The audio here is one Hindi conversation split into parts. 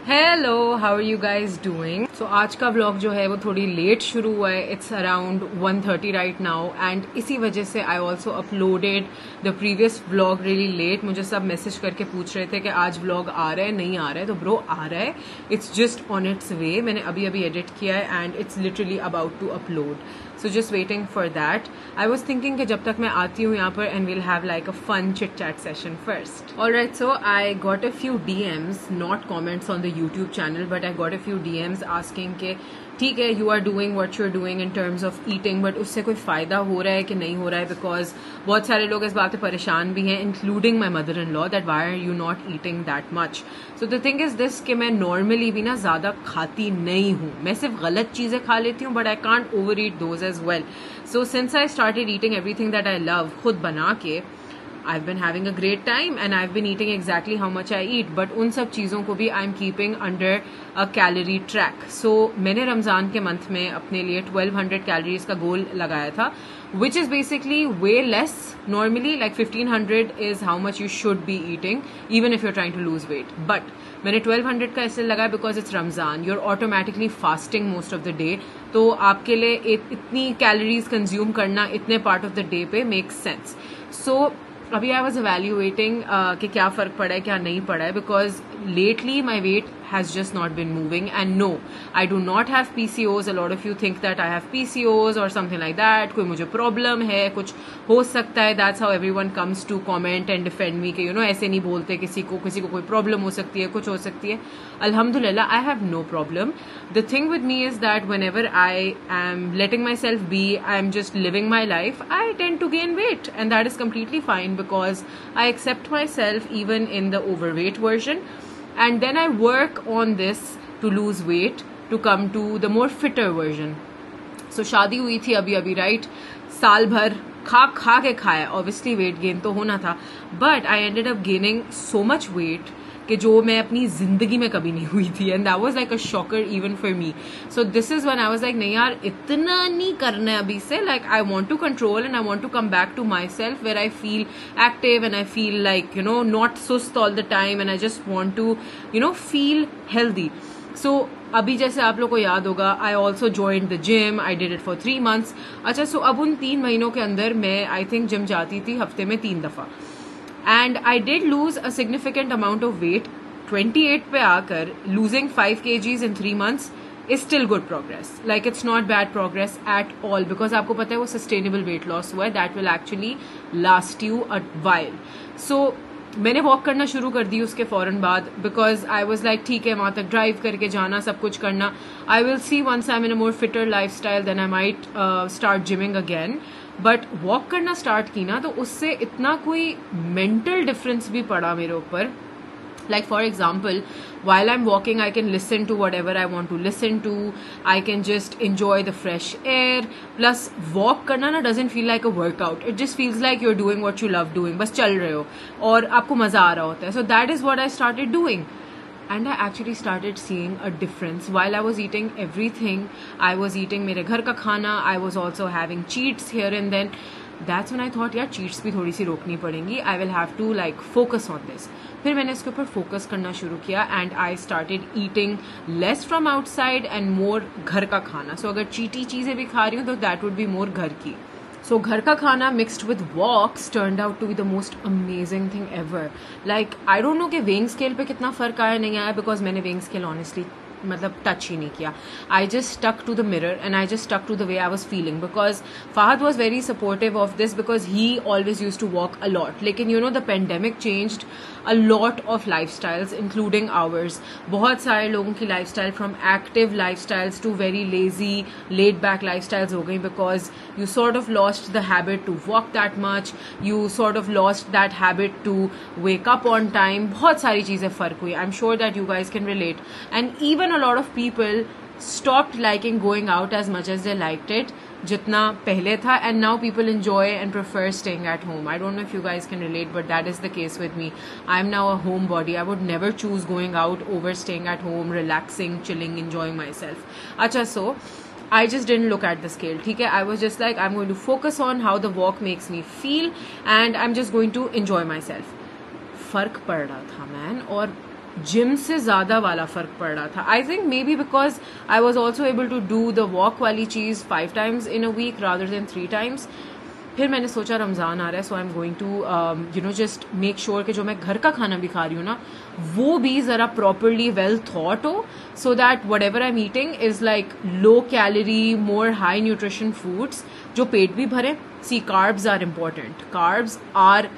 Hello, how are you guys doing? So आज का व्लॉग जो है वो थोड़ी लेट शुरू हुआ है. It's around 1:30 right now and इसी वजह से I also uploaded the previous vlog really late. मुझे सब मैसेज करके पूछ रहे थे कि आज व्लॉग आ रहा है नहीं आ रहा है. तो ब्रो आ रहा है, it's just on its way. मैंने अभी अभी एडिट किया है and it's literally about to upload. So just waiting for that. I was thinking कि जब तक मैं आती हूँ यहाँ पर and we'll have like a fun chit chat session first. Alright, so I got a few DMs, not comments on the YouTube channel, but I got a few DMs asking कि ठीक है you are doing what you're doing in terms of eating, but उससे कोई फ़ायदा हो रहा है कि नहीं हो रहा है, because बहुत सारे लोग इस बात पे परेशान भी हैं, including my mother-in-law, that why are you not eating that much. So the thing is this कि मैं normally भी ना ज़्यादा खाती नहीं हूँ. मैं सिर्फ गलत चीज़ें खा लेती हूँ, but I can't overeat those as well. So since I started eating everything that I love, खुद बना के, I've been having a great time and I've been eating exactly how much I eat. But उन सब चीज़ों को भी I'm keeping under a calorie track. So मैंने रमज़ान के मंथ में अपने लिए 1200 कैलोरीज का गोल लगाया था, which is basically way less. Normally like 1500 is how much you should be eating even if you're trying to lose weight. But मैंने 1200 का इसलिए लगाया because it's Ramzan. You're automatically fasting most of the day. तो आपके लिए इतनी कैलोरीज कंज्यूम करना इतने पार्ट ऑफ द डे पे makes sense. So अभी आई वॉज एवेल्यूएटिंग कि क्या फ़र्क पड़ा है क्या नहीं पड़ा है, because lately my weight has just not been moving and no I do not have PCOs. A lot of you think that I have PCOs और समथिंग लाइक दैट. कोई मुझे प्रॉब्लम है, कुछ हो सकता है. That's how everyone comes to comment and defend me कि ऐसे नहीं बोलते किसी को कोई प्रॉब्लम हो सकती है, कुछ हो सकती है. अल्हम्दुलिल्लाह I have no problem. The thing with me is that whenever I am letting myself be, I am just living my life, I tend to gain weight and that is completely fine because I accept myself even in the overweight version, and then I work on this to lose weight to come to the more fitter version. So शादी हुई थी अभी अभी राइट, साल भर खा के खाया, obviously weight gain तो होना था, but I ended up gaining so much weight कि जो मैं अपनी जिंदगी में कभी नहीं हुई थी. And that was like a shocker even for me. So this is when I was like नहीं यार इतना नहीं करना है अभी से. Like I want to control and I want to come back to my self where I feel active and I feel like not सुस्त all the time and I just want to feel healthy. So अभी जैसे आप लोग को याद होगा, I also join the gym. I did it for 3 months. अच्छा, सो अब उन 3 महीनों के अंदर मैं आई थिंक जिम जाती थी हफ्ते में 3 दफा. And I did lose a significant amount of weight. 28 पे आकर losing 5 kgs in 3 months is still good progress. Like it's not bad progress at all because आपको पता है वो sustainable weight loss हुआ है. That will actually last you a while. So मैंने वॉक करना शुरू कर दी उसके फौरन बाद, बिकॉज आई वॉज लाइक ठीक है वहां तक ड्राइव करके जाना, सब कुछ करना. I will see once I am in a more fitter lifestyle then I might start gyming again. But walk करना स्टार्ट की ना तो उससे इतना कोई मेंटल डिफरेंस भी पड़ा मेरे ऊपर. Like for example, while I'm walking, I can listen to whatever I want to listen to. I can just enjoy the fresh air. Plus, walk करना ना doesn't feel like a workout. It just feels like you're doing what you love doing. बस चल रहे हो और आपको मजा आ रहा होता है. So that is what I started doing. And I actually started seeing a difference. While I was eating everything, I was eating मेरे घर का खाना. I was also having cheats here and then. That's when I thought यार cheats भी थोड़ी सी रोकनी पड़ेंगी. I will have to like focus on this. फिर मैंने इसके ऊपर फोकस करना शुरू किया and I started eating less from outside and more घर का खाना. सो अगर चीटी चीज़ें भी खा रही हूँ तो दैट वुड बी मोर घर की. So घर का खाना mixed with walks turned out to be the most amazing thing ever. Like I don't know कि weighing scale पे कितना फ़र्क आया नहीं आया, because मैंने weighing scale honestly मतलब टच ही नहीं किया. I just stuck to the mirror and I just stuck to the way I was feeling, because Fahad was very supportive of this because he always use to walk a lot. लेकिन the pandemic changed a lot of lifestyles including ours. बहुत सारे लोगों की lifestyle from active lifestyles to very lazy laid back lifestyles हो गई, because you sort of lost the habit to walk that much, you sort of lost that habit to wake up on time. बहुत सारी चीज़ें फ़र्क हुई. I'm sure that you guys can relate. And even a lot of people stopped liking going out as much as they liked it जितना पहले था, and now people enjoy and prefer staying at home. I don't know if you guys can relate, but that is the case with me. I'm now a homebody. I would never choose going out over staying at home, relaxing, chilling, enjoying myself. Acha, so I just didn't look at the scale. ठीक है, I was just like, I'm going to focus on how the walk makes me feel and I'm just going to enjoy myself. फर्क पड़ रहा था मैन, और जिम से ज़्यादा वाला फ़र्क पड़ रहा था. I think maybe because I was also able to do the walk वाली चीज़ 5 times in a week rather than 3 times. फिर मैंने सोचा रमज़ान आ रहा है, so I am going to you know just make sure कि जो मैं घर का खाना भी खा रही हूँ ना, वो भी ज़रा प्रॉपरली वेल थॉट हो, so that whatever I am eating is like low calorie, more high nutrition foods जो पेट भी भरे. See, carbs are important, carbs are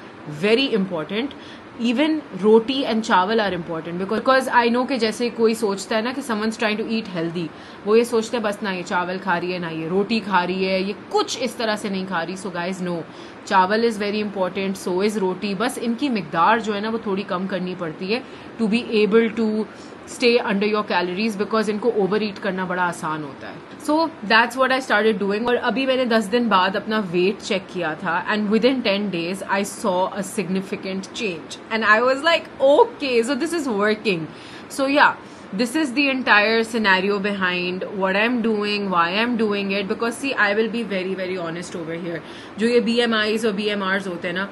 very important. Even roti and chawal are important because I know कि जैसे कोई सोचता है ना कि someone's trying to eat healthy, वो ये सोचते हैं बस ना ये चावल खा रही है, ना ये रोटी खा रही है, ये कुछ इस तरह से नहीं खा रही. So guys no, chawal is very important, so is roti. बस इनकी मिकदार जो है ना वो थोड़ी कम करनी पड़ती है to be able to stay under your calories, because इनको ओवर ईट करना बड़ा आसान होता है. So that's what I started doing. और अभी मैंने 10 दिन बाद अपना वेट चेक किया था and with 10 days I saw a significant change and I was like okay, so this is working. So yeah, this is the entire scenario behind what I'm doing, why I'm doing it. Because see, I will be very very honest over here. जो ये BMIs और BMRs होते हैं ना,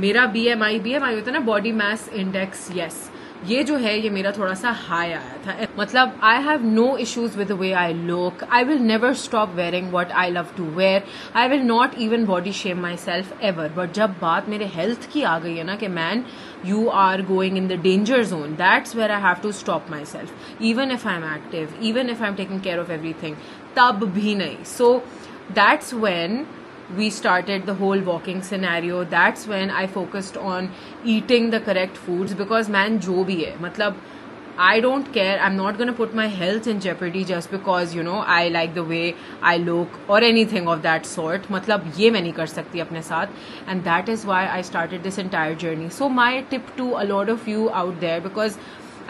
मेरा BMI होता है ना, बॉडी मास इंडेक्स, यस, ये जो है ये मेरा थोड़ा सा हाई आया था. मतलब I have no issues with the way I look. I will never stop wearing what I love to wear. I will not even body shame myself ever. But जब बात मेरे हेल्थ की आ गई है ना कि man you are going in the danger zone, that's where I have to stop myself, even if I'm active, even if I'm taking care of everything, tab bhi nahi. So that's when we started the whole walking scenario. That's when I focused on eating the correct foods, because man jo bhi hai, matlab I don't care. I'm not going to put my health in jeopardy just because, you know, I like the way I look or anything of that sort. मतलब ये मैं नहीं कर सकती अपने साथ. And that is why I started this entire journey. So my tip to a lot of you out there, because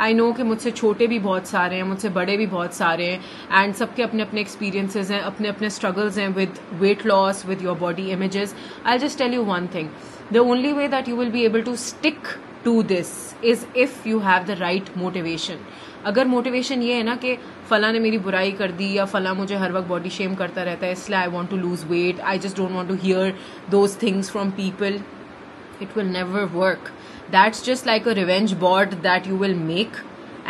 I know कि मुझसे छोटे भी बहुत सारे हैं, मुझसे बड़े भी बहुत सारे हैं, एंड सबके अपने अपने एक्सपीरियंसेस हैं, अपने अपने स्ट्रगल्स हैं with weight loss, with your body images. I just tell you one thing, the only way that you will be able to stick to this is if you have the right motivation. अगर मोटिवेशन ये है ना कि फला ने मेरी बुराई कर दी या फला मुझे हर वक्त बॉडी शेम करता रहता है इसलिए I want to lose weight, I just don't want to hear those things from people, it will never work. That's just like a revenge bot that you will make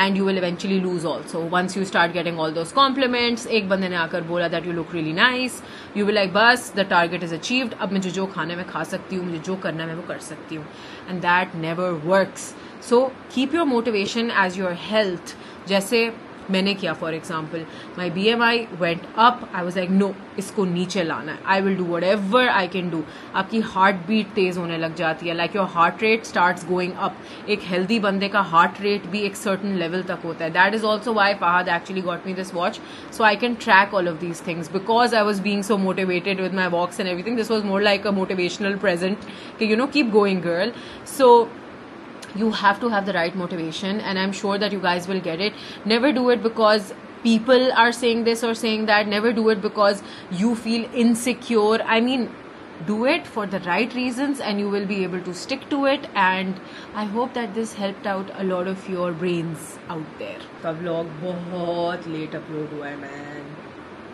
and you will eventually lose also. Once you start getting all those compliments, एक बंदे ने आकर बोला that you look really nice, you will like बस the target is achieved, अब मुझे जो खाने में खा सकती हूँ, मुझे जो करना है मैं वो कर सकती हूँ. And that never works. So keep your motivation as your health. जैसे मैंने किया, for example my BMI went up, I was like no, इसको नीचे लाना है, I will do whatever I can do. आपकी हार्ट बीट तेज होने लग जाती है, like your heart rate starts going up. एक हेल्दी बंदे का हार्ट रेट भी एक सर्टन लेवल तक होता है. That is also why Fahad actually got me this watch, so I can track all of these things, because I was being so motivated with my walks and everything. This was more like a motivational present कि you know keep going girl. So you have to have the right motivation, and I'm sure that you guys will get it. Never do it because people are saying this or saying that. Never do it because you feel insecure. I mean, do it for the right reasons and you will be able to stick to it. And I hope that this helped out a lot of your brains out there. का vlog बहुत late upload हुआ है man,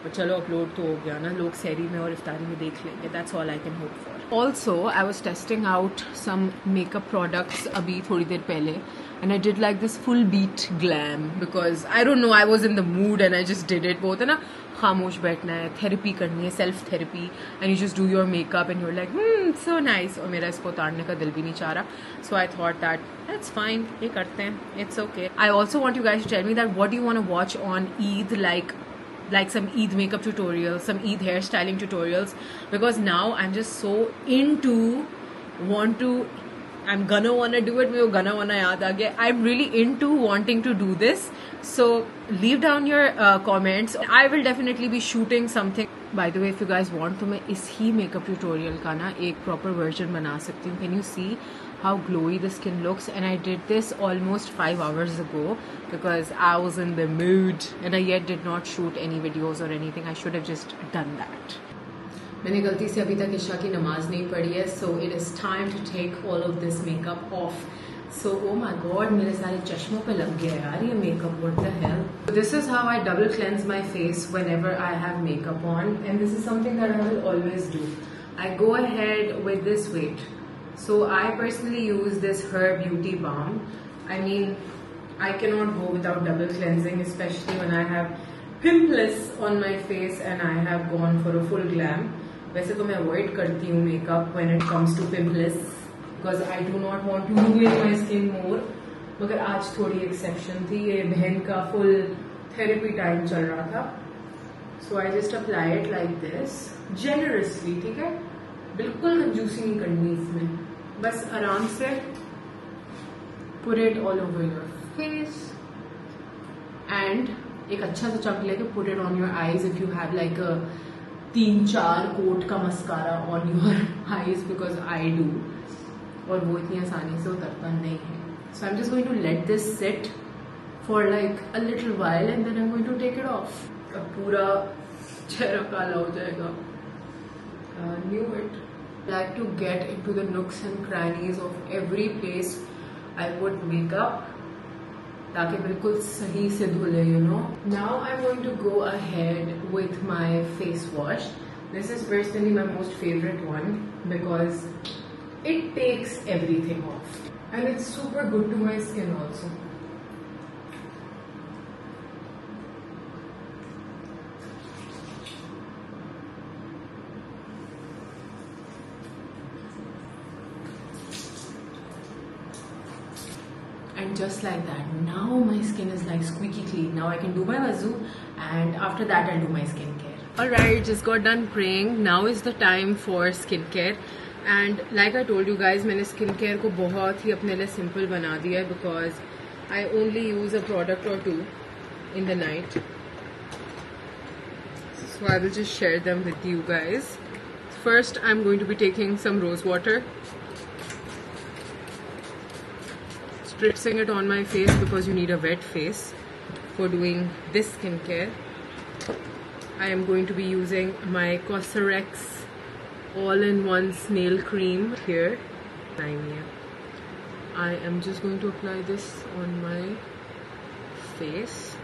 पर चलो अपलोड तो हो गया ना, लोग सहरी में और इफ्तारी में देख लेंगे. That's all I can hope for. Also, I was testing out some makeup products अभी थोड़ी देर पहले, and I did like this full beat glam because I don't know, I was in the mood and I just did it. वो होता है ना, खामोश बैठना है, थेरेपी करनी है, self therapy, and you just do your makeup and you're like so nice. और मेरा इसको उतारने का दिल भी नहीं चाह रहा, so I thought that that's fine, ये करते हैं, it's okay. I also want you guys to tell me that what do you want to watch on Eid, like some Eid makeup tutorials, some Eid hairstyling tutorials, because now I'm just so into I'm gonna wanna do it. मेरे gonna wanna याद आ गया. I'm really into wanting to do this. So leave down your comments. I will definitely be shooting something. By the way, if you guys want, तो मैं इस ही makeup tutorial का ना एक proper version बना सकती हूँ. Can you see how glowy the skin looks? And I did this almost 5 hours ago because I was in the mood and I yet did not shoot any videos or anything. I should have just done that. मैंने गलती से अभी तक इशा की नमाज नहीं पढ़ी है, so it is time to take all of this makeup off. So oh my god, मेरे सारे चश्मों पे लग गया यार ये makeup. What the hell? This is how I double cleanse my face whenever I have makeup on, and this is something that I will always do. I go ahead with this weight. So I personally use this Her Beauty Balm. I mean, I cannot go without double cleansing, especially when I have pimples on my face and I have gone for a full glam. वैसे तो मैं avoid करती हूँ makeup when it comes to pimples because I do not want to ruin my skin more. मगर आज थोड़ी exception थी, ये बहन का full therapy time चल रहा था. So I just apply it like this generously, ठीक है? बिल्कुल कंजूसी नहीं करनी इसमें, बस आराम से put it all over your face and एक अच्छा सा चंक लेके put it on your eyes if you have like a 3-4 coat का mascara on your eyes because I do, और वो इतनी आसानी से उतरता नहीं है. So I'm just going to let this sit for like a little while and then I'm going to take it off. अब पूरा चेहरा काला हो जाएगा. Knew it. I like to get into the nooks and crannies of every place I put makeup ताकि बिल्कुल सही से धुले, you know. Now I'm going to go ahead with my face wash. This is personally my most favorite one because it takes everything off and it's super good to my skin also. And just like that, now my skin is like squeaky clean. Now I can do my wazoo and after that I'll do my skincare. Alright, just got done praying. Now is the time for skincare. And like I told you guys, मैंने skincare को बहुत ही अपने लिए simple बना दिया है because I only use a product or two in the night. So I will just share them with you guys. First, I'm going to be taking some rose water, spritzing it on my face because you need a wet face for doing this skincare. I am going to be using my Cosrx all-in-one nail cream here. I am just going to apply this on my face.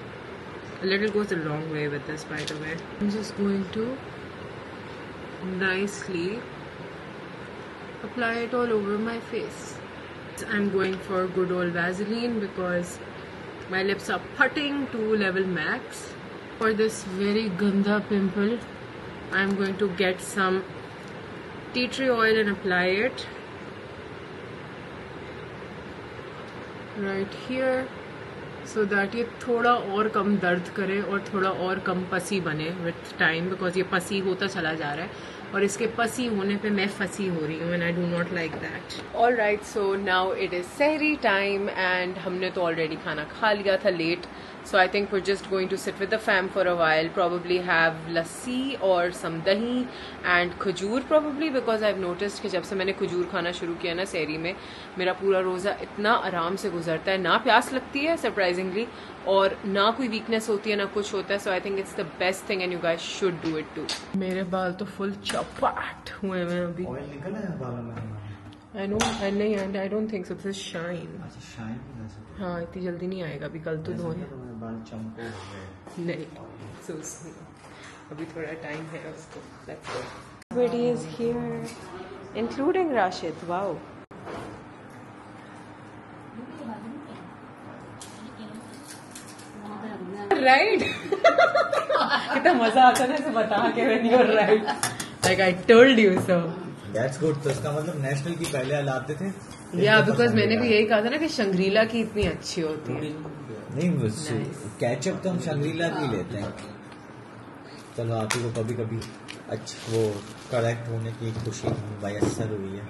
A little goes a long way with this, by the way. I'm just going to nicely apply it all over my face. I'm going for good old Vaseline because my lips are putting to level max. For this very ganda pimple, I'm going to get some tea tree oil and apply it right here so that ये थोड़ा और कम दर्द करे और थोड़ा और कम पसी बने with time because ये पसी होता चला जा रहा है और इसके पसी होने पे मैं फंसी हो रही हूँ and I do not like that. Alright, so now it is सहरी time and हमने तो already खाना खा लिया था late. So I think we're just going to sit with the fam for a while, probably have lassi or some dahi and khajur probably because I've noticed कि जब से मैंने खजूर खाना शुरू किया ना सहरी में, मेरा पूरा रोज़ा इतना आराम से गुजरता है, ना प्यास लगती है surprisingly और ना कोई वीकनेस होती है ना कुछ होता है. So I think it's the best thing and you guys should do it too. मेरे बाल तो full चपाट हुए हैं अभी. Oil निकला है बालों में? I know, नहीं, and I don't think so. This is shine. अच्छा shine. हाँ, इतनी जल्दी नहीं आएगा, अभी कल तो धोए. बाल चमको हो गए. नहीं, so अभी थोड़ा टाइम है उसको. Let's go. Everybody is here, including Rashid. Wow. Right? कितना मजा आता है ना इसे बता के when you're right. Like I told you so. That's good. तो इसका मतलब नेशनल की पहले लाते थे. Yeah, because मैंने भी यही कहा था ना कि शंग्रीला की इतनी अच्छी होती है. नहीं, बस कैचअप तो हम शंग्रीला की लेते हैं. चलो आप ही को कभी कभी अच्छा वो करेक्ट होने की खुशी मयसर हुई है.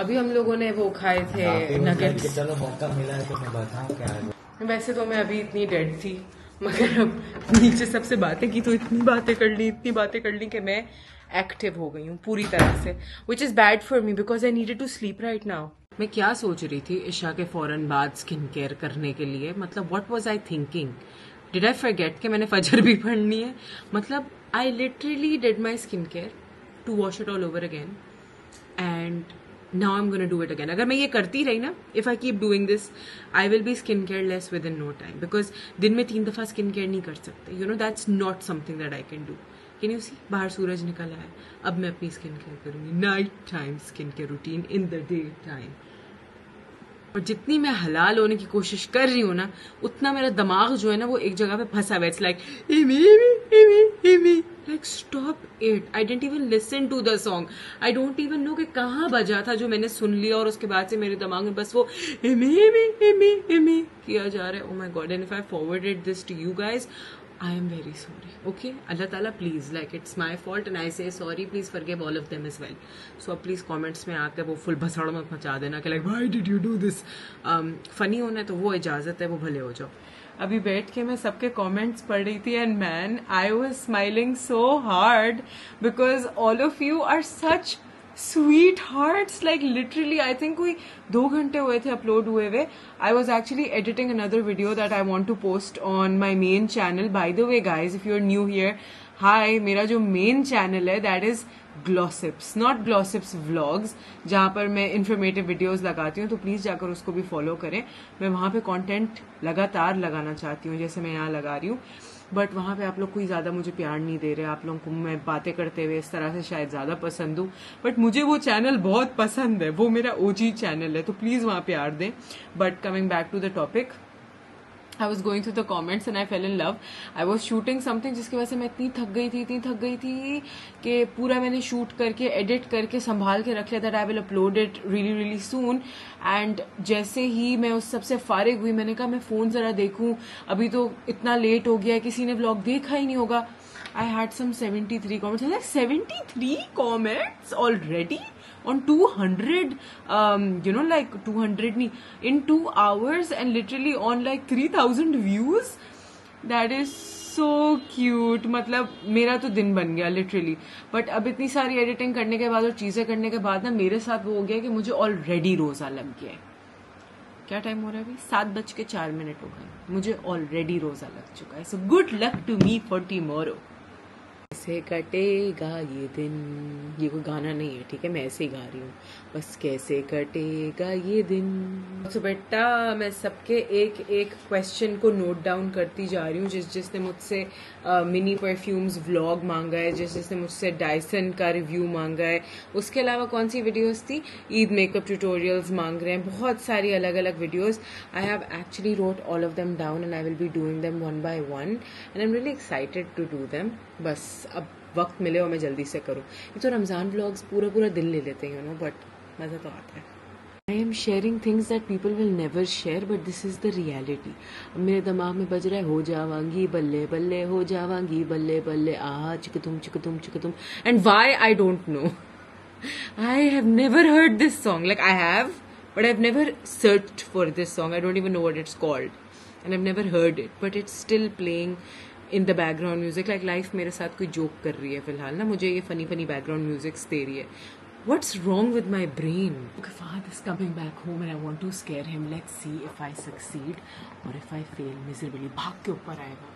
अभी हम लोगों ने वो खाए थे नगेट्स. चलो मौका मिला है तो मैं बताऊँ क्या है. वैसे तो मैं अभी इतनी डेड थी मगर अब नीचे सबसे बातें की तो इतनी बातें कर ली कि मैं एक्टिव हो गई हूँ पूरी तरह से, which is bad for me because I needed to sleep right now. मैं क्या सोच रही थी ईशा के फौरन बाद स्किन केयर करने के लिए, मतलब what was I thinking, did I forget कि मैंने फजर भी पढ़नी है. मतलब I literally did my skin care to wash it all over again and now I'm gonna do it again. अगर मैं ये करती रही ना, if I keep doing this, I will be skin care less within no time because दिन में 3 दफा स्किन केयर नहीं कर सकते. You know that's not something that I can do. Can you see? बाहर सूरज निकल आया. अब मैं अपनी स्किन केयर करूंगी. Night time skin care routine in the day time. और जितनी मैं हलाल होने की कोशिश कर रही हूँ ना, उतना मेरा दिमाग जो है ना वो एक जगह पे फंसा हुआ है. It's like like stop it. I didn't even listen to the song. I don't even know कि कहाँ बजा था जो मैंने सुन लिया और उसके बाद से मेरे दिमाग में बस वो किया जा रहा है. Oh my god. And if I forwarded this to you guys, I am very sorry. Okay? Allah Ta'ala, please, like it's my fault and I say sorry. Please forgive all of them as well. So please comments में आके वो फुल भसड़ मत मचा देना कि like why did you do this? Funny होना है तो वो इजाजत है, वो भले हो जाओ. अभी बैठ के मैं सबके कमेंट्स पढ़ रही थी and man I was smiling so hard because all of you are such sweethearts. Like literally I think कोई 2 घंटे हुए थे अपलोड हुए हुए. I was actually editing another video that I want to post on my main channel. By the way guys, if you are new here, hi, मेरा जो मेन चैनल है that is Glossips, not Glossips vlogs, जहां पर मैं इन्फॉर्मेटिव वीडियोस लगाती हूँ. तो प्लीज जाकर उसको भी फॉलो करें. मैं वहां पे कंटेंट लगातार लगाना चाहती हूँ जैसे मैं यहाँ लगा रही हूँ, बट वहां पे आप लोग कोई ज्यादा मुझे प्यार नहीं दे रहे. आप लोगों को मैं बातें करते हुए इस तरह से शायद ज्यादा पसंद हूँ, बट मुझे वो चैनल बहुत पसंद है. वो मेरा ओजी चैनल है, तो प्लीज वहां प्यार दें. But coming back to the topic, I was going through the comments and I fell in love. I was shooting something जिसकी वजह से मैं इतनी थक गई थी कि पूरा मैंने शूट करके एडिट करके संभाल के रख लिया that I will upload it really soon. And जैसे ही मैं उस सबसे फारिग हुई, मैंने कहा मैं फोन जरा देखूं, अभी तो इतना लेट हो गया, किसी ने व्लॉग देखा ही नहीं होगा. I had some 73 comments. I was like 73 comments already on 200, like 200 nahi, in 2 hours and literally on like 3000 views. That is so cute. मतलब मेरा तो दिन बन गया लिटरली. बट अब इतनी सारी एडिटिंग करने के बाद और चीजें करने के बाद ना मेरे साथ वो हो गया कि मुझे ऑलरेडी रोजा लग गया है. क्या टाइम हो रहा है अभी? 7:04 हो गए. मुझे ऑलरेडी रोजा लग चुका है. So good luck to me for tomorrow. कैसे कटेगा ये दिन, ये कोई गाना नहीं है, ठीक है, मैं ऐसे ही गा रही हूँ बस. कैसे कटेगा ये दिन. तो बेटा मैं सबके एक एक क्वेश्चन को नोट डाउन करती जा रही हूँ. जिसने मुझसे मिनी परफ्यूम्स व्लॉग मांगा है, जिसने मुझसे डायसन का रिव्यू मांगा है, उसके अलावा कौन सी वीडियोस थी, ईद मेकअप ट्यूटोरियल्स मांग रहे हैं, बहुत सारी अलग अलग videos. I have actually wrote all of them down and I will be doing them one by one and I am really excited to do them. बस अब वक्त मिले और मैं जल्दी से करूँ. ये तो रमजान व्लॉग्स पूरा दिन ले लेते हैं, यू नो, बट मजा तो आता है. I am sharing things that people will never share, but this is the reality. अब मेरे दिमाग में बज रहा है हो जावांगी बल्ले बल्ले, हो जावांगी बल्ले बल्ले, आहा चिकतुम. And why I don't know. I have never heard this song. Like I have, but I've never searched for this song. I don't even know what it's called, and I've never heard it. But it's still playing in the background music. Like life मेरे साथ कोई जोक कर रही है फिलहाल ना, मुझे ये फनी background music दे रही है. What's wrong with my brain? Okay, Fahad is coming back home and I want to scare him. Let's see if I succeed or if I fail miserably. भाग के ऊपर आएगा.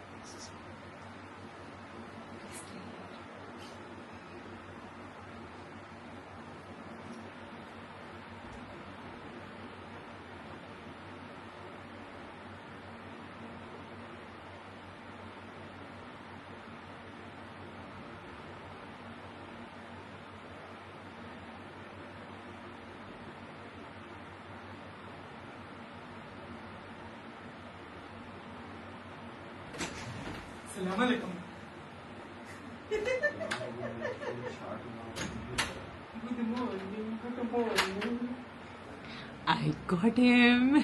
Assalamualaikum. Good morning. I got him.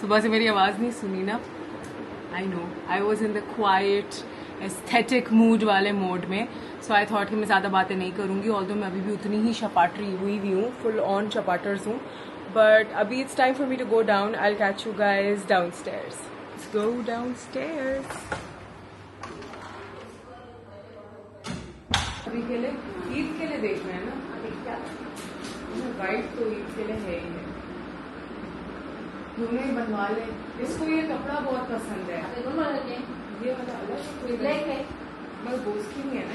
सुबह से मेरी आवाज़ नहीं सुनी ना? I know, I was in the quite aesthetic mood वाले मोड में, सो आई थॉट कि मैं ज़्यादा बातें नहीं करूँगी, ऑल्दो मैं अभी भी उतनी ही चपाटरी हुई हूँ, फुल ऑन चपाटर्स हूँ. बट अभी it's time for me to go down. I will catch you guys downstairs. Let's go downstairs. अभी के लिए ईद के लिए देख रहे हैं ना? अभी क्या वाइट तो ईद के लिए है ही है. दोनों ही बनवा ले. इसको ये कपड़ा बहुत पसंद है. ये वाला अलग है मगर बोस की नहीं है ना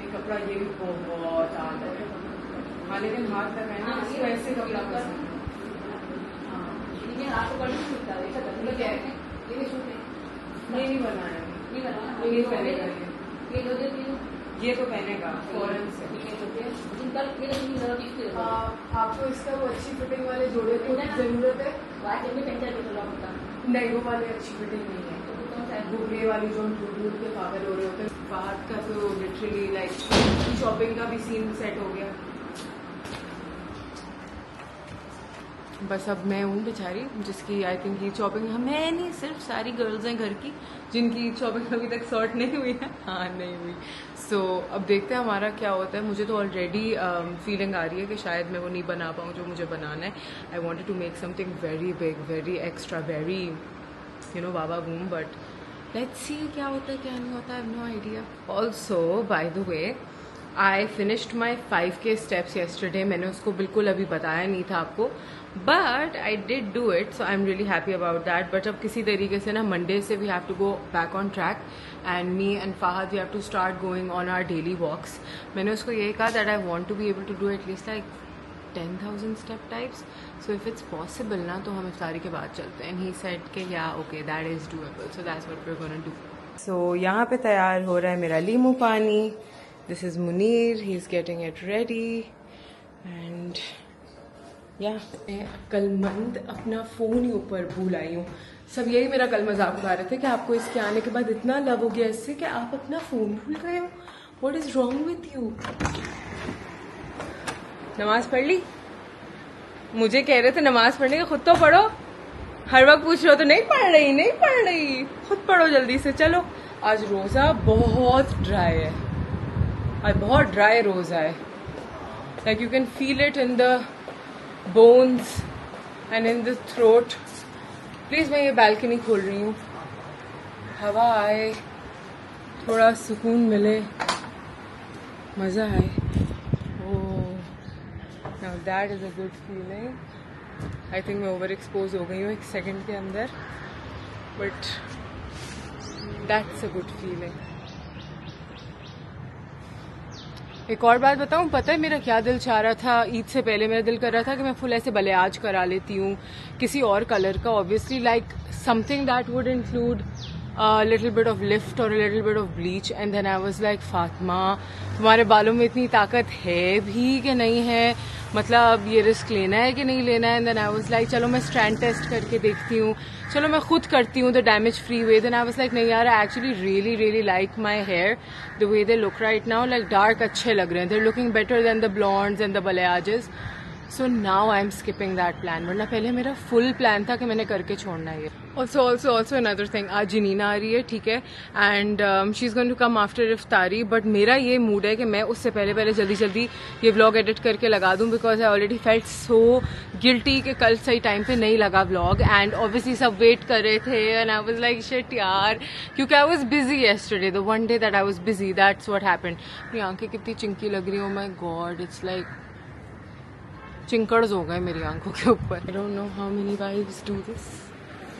ये कपड़ा. ये भी बहुत आता है. हाँ लेकिन हाथ तक है ना, इसको ऐसे कपड़ा पसंद है. ये नहीं बनाया, ये पहनेगा. ये तो पहनेगा फॉरन से. आपको इसका वो अच्छी फिटिंग वाले जोड़े की जरूरत है? नहीं, वो वाले अच्छी फिटिंग नहीं है. घुगरे वाली जो हम ढूंढ के पागल हो रहे होते हैं. बाहर का तो लिटरली लाइक शॉपिंग का भी सीन सेट हो गया. बस अब मैं हूँ बेचारी जिसकी आई थिंक ईद शॉपिंग, मैं नहीं सिर्फ सारी गर्ल्स हैं घर की जिनकी ईद शॉपिंग अभी तक सॉर्ट नहीं हुई है. हाँ नहीं हुई. सो अब देखते हैं हमारा क्या होता है. मुझे तो ऑलरेडी फीलिंग आ रही है कि शायद मैं वो नहीं बना पाऊँ जो मुझे बनाना है. I wanted to make something very big, very extra, very you know baba boom. But let's see क्या होता है क्या नहीं होता. I have no idea. Also by the way I finished my 5K steps yesterday. मैंने उसको बिल्कुल अभी बताया नहीं था आपको, but I did do it, so I am really happy about that. But अब किसी तरीके से ना मंडे से we have to go back on track and me and Fahad we have to start going on our daily walks. मैंने उसको ये कहा that I want to be able to do at least like 10,000 step types. So if it's possible ना तो हम इफ्तारी के बाद चलते हैं. ही सेड के yeah okay that is doable, so that's what we are gonna do. So यहाँ पे तैयार हो रहा है मेरा लीमू पानी. This is Munir, he is getting it ready. And yeah कलमंद अपना फ़ोन ही ऊपर भूल आई हूँ. सब यही मेरा कल मजाक उड़ा रहे थे कि आपको इसके आने के बाद इतना लव हो गया इससे कि आप अपना फ़ोन भूल गए हो. What is wrong with you? नमाज पढ़ ली? मुझे कह रहे थे नमाज पढ़ने के, खुद तो पढ़ो. हर वक्त पूछ रहे हो तो नहीं पढ़ रही, नहीं पढ़ रही. खुद पढ़ो जल्दी से. चलो आज रोज़ा बहुत ड्राई है. आज बहुत ड्राई रोज़ा है. Like you can feel it in the bones and in the throat. Please मैं ये बालकनी खोल रही हूँ, हवा आए, थोड़ा सुकून मिले, मज़ा आए. Now that is a good feeling. I think मैं ओवर एक्सपोज हो गई हूँ 1 सेकेंड के अंदर, but that's a good feeling. एक और बात बताऊं, पता है मेरा क्या दिल चाह रहा था? ईद से पहले मेरा दिल कर रहा था कि मैं फुल ऐसे बलियाज करा लेती हूँ किसी और कलर का, obviously like something that would include little bit of lift और little bit of bleach. And then I was like Fatima तुम्हारे बालों में इतनी ताकत है भी कि नहीं है, मतलब ये रिस्क लेना है कि नहीं लेना है. And then I was like चलो मैं स्ट्रैंड टेस्ट करके देखती हूँ, चलो मैं खुद करती हूँ the damage free way. Then I was like नहीं यार, I actually really really like my hair the way they look right now. Like dark अच्छे लग रहे हैं, they are looking better than the blondes and the balayages. So now I am skipping that plan, वरना पहले मेरा फुल प्लान था कि मैंने करके छोड़ना है. ऑल्सो अनदर थिंग, आज जिनीना आ रही है, ठीक है, and she is going to come after iftari. But मेरा ये मूड है कि मैं उससे पहले जल्दी जल्दी ये व्लॉग एडिट करके लगा दूं, because I already felt so guilty कि कल सही टाइम पे नहीं लगा व्लॉग. एंड ऑब्वियसली सब वेट कर रहे थे and I was like shit यार, क्योंकि I was busy yesterday, the one day that I was busy, that's what happened. मेरी आंखें कितनी चिंकी लग रही, oh my god, it's like चिंकड़्स हो गए मेरी आंखों के ऊपर. I don't know how many wives do this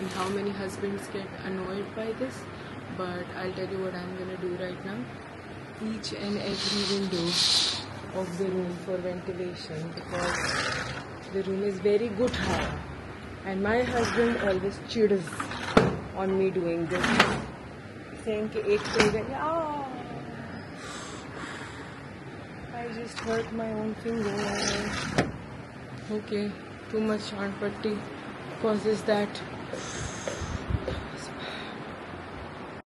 and how many husbands get annoyed by this, but I'll tell you what I'm gonna do right now. Each and every window of the room for ventilation, because the room is very good high and my husband always cheers on me doing this, saying कि एक तो I just hurt my own finger. Okay, too much hand putty causes that.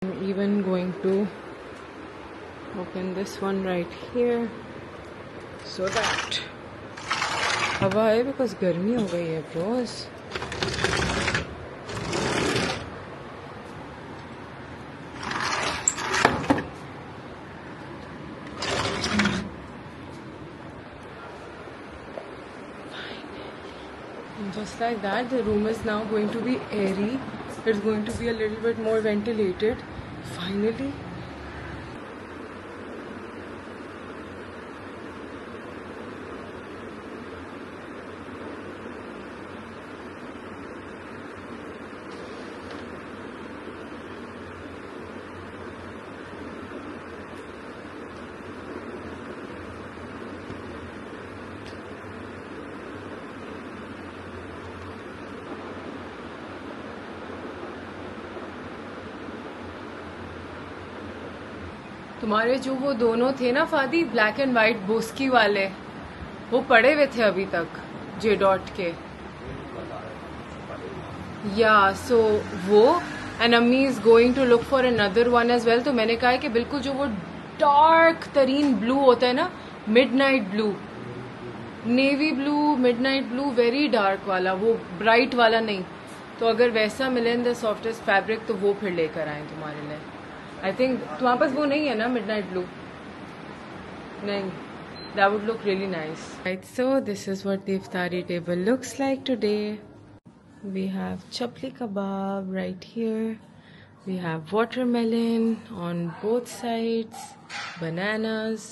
I'm even going to open this one right here so that हवा है, because गर्मी हो गई है bros. Just like that, the room is now going to be airy. It's going to be a little bit more ventilated. Finally. तुम्हारे जो वो दोनों थे ना फादी, ब्लैक एंड व्हाइट बोस्की वाले, वो पड़े हुए थे अभी तक जे डॉट के. या सो वो एंड अम्मी is going to look for another one as well. तो मैंने कहा है कि बिल्कुल जो वो डार्क तरीन ब्लू होता है ना, midnight blue, navy blue, midnight blue, very dark वाला, वो ब्राइट वाला नहीं. तो अगर वैसा मिले इन द सॉफ्टेस्ट फैब्रिक तो वो फिर लेकर आए तुम्हारे लिए. आई थिंक तुम्हारे पास वो नहीं है ना मिडनाइट ब्लू? नहीं. That would look really nice. Right, so this is what the iftari table looks like today. We have chapli kebab right here. We have watermelon on both sides, bananas.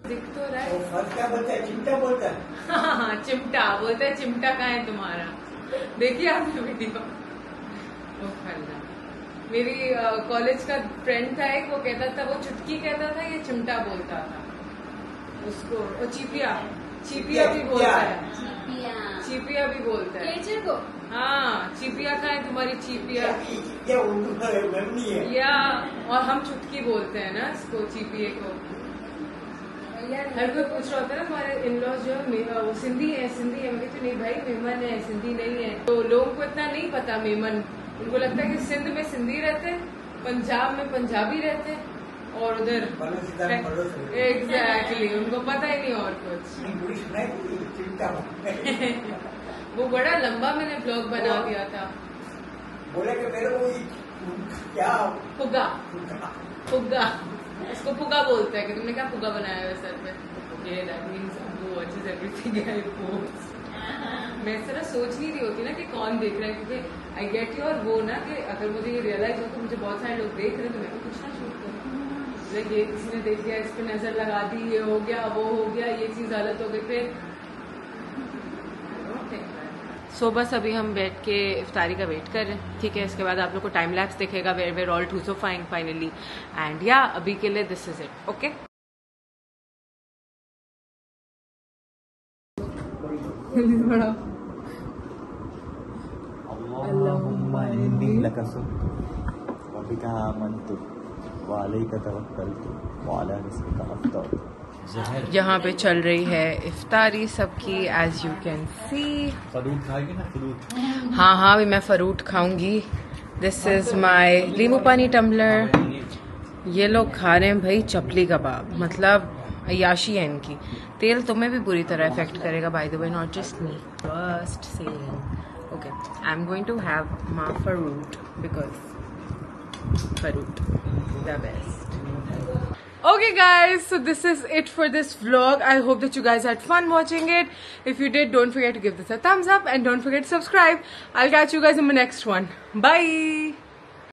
दिख तो रहा है. फर्स्ट क्या बोलता है? चिमटा बोलता है. हाँ, चिमटा बोलता है. चिमटा कहाँ है तुम्हारा? देखिए आपने वीडियो. मेरी कॉलेज का फ्रेंड था एक, वो कहता था, वो चुटकी कहता था, ये चिमटा बोलता था उसको. और चिपिया, चिपिया भी बोलता है. चिपिया भी बोलता है. हाँ, चिपिया कहाँ है तुम्हारी? चिपिया या, और हम चुटकी बोलते हैं ना इसको, चिपिये को. हर कोई पूछ रहा होता है ना तुम्हारे इन-लॉज जो है वो सिंधी है, सिंधी है. मैं कहती नहीं भाई, मेमन है, सिंधी नहीं है. तो लोगों को इतना नहीं पता मेमन. उनको लगता है कि सिंध में सिंधी रहते हैं, पंजाब में पंजाबी रहते हैं, और उधर एग्जैक्टली उनको पता ही नहीं और कुछ. वो बड़ा लंबा मैंने ब्लॉग बना दिया था. बोले कि मेरे को क्या फुग्गा, फुग्गा, इसको फुग्गा बोलते हैं. कि तुमने क्या फुग्गा बनाया है सर पे? ये दैट मींस वो अच्छे एवरीथिंग आई पोस्ट. मैं इस तरह सोच नहीं रही होती ना कि कौन देख रहा है, क्योंकि आई गेट योर वो ना कि अगर मुझे ये रियलाइज हो तो मुझे बहुत सारे लोग देख रहे हैं तो मैं तो कुछ ना शूट करूँ. ये किसी ने देख लिया, इस पे नजर लगा दी, ये हो गया, वो हो गया, ये चीज गलत हो गई, फिर सो बस अभी हम बैठ के इफ्तारी का वेट कर रहे हैं. ठीक है, इसके बाद आप लोग को टाइम लैप्स दिखेगा where where all too so fine finally. And या अभी के लिए दिस इज इट. ओके, यहाँ पे चल रही है इफ्तारी सबकी, as you can see. Fruit खाएगी ना? फरूट. हाँ हाँ, अभी मैं फरूट खाऊंगी. दिस इज माई नींबू पानी टम्बलर. ये लोग खा रहे हैं भाई चपली कबाब, मतलब अयाशी है इनकी. तेल तुम्हें भी बुरी तरह इफेक्ट करेगा by the way, not just me. First saying. Okay, I am going to have my fruit because fruit the best. Okay guys, so this is it for this vlog. I hope that you guys had fun watching it. If you did, don't forget to give this a thumbs up and don't forget to subscribe. I'll catch you guys in my next one. Bye!